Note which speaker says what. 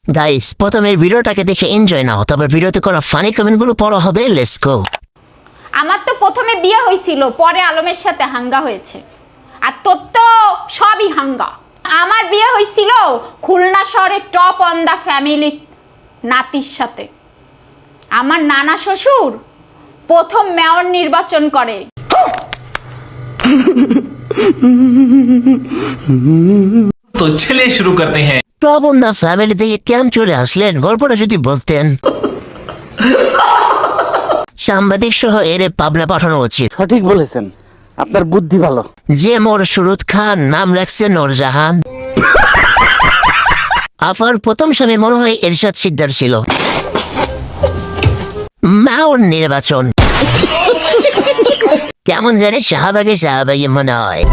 Speaker 1: Guys প্রথমে ভিডিওটাকে দেখে এনজয় নাও, তবে ভিডিওতে করা ফানি কমেন্টগুলো পড়া হবে। Let's go.
Speaker 2: আমার তো প্রথমে বিয়ে হয়েছিল, পরে আলমের সাথে হাঙ্গা হয়েছে, আর তোর তো সবই হাঙ্গা। আমার বিয়ে হয়েছিল খুলনা শহরের টপ অন দা ফ্যামিলি নাতির সাথে। আমার নানা শ্বশুর প্রথম মেয়র নির্বাচন করে।
Speaker 3: तो चलिए शुरू करते हैं।
Speaker 1: টপ অন দ্য ফ্যামিলি থেকে কেমন চলে আসলেন গল্পটা যদি বলতেন। সাংবাদিক সহ এরে পাবনা পাঠানো উচিত।
Speaker 4: সঠিক বলেছেন, আপনার বুদ্ধি ভালো।
Speaker 1: যে মোর সুরুত খান, নাম রাখছে নূরজাহান। আফার প্রথম স্বামী মনে হয় এরশাদ সিকদার ছিল। মেয়র নির্বাচন কেমন জানি শাহবাগে মনে হয়।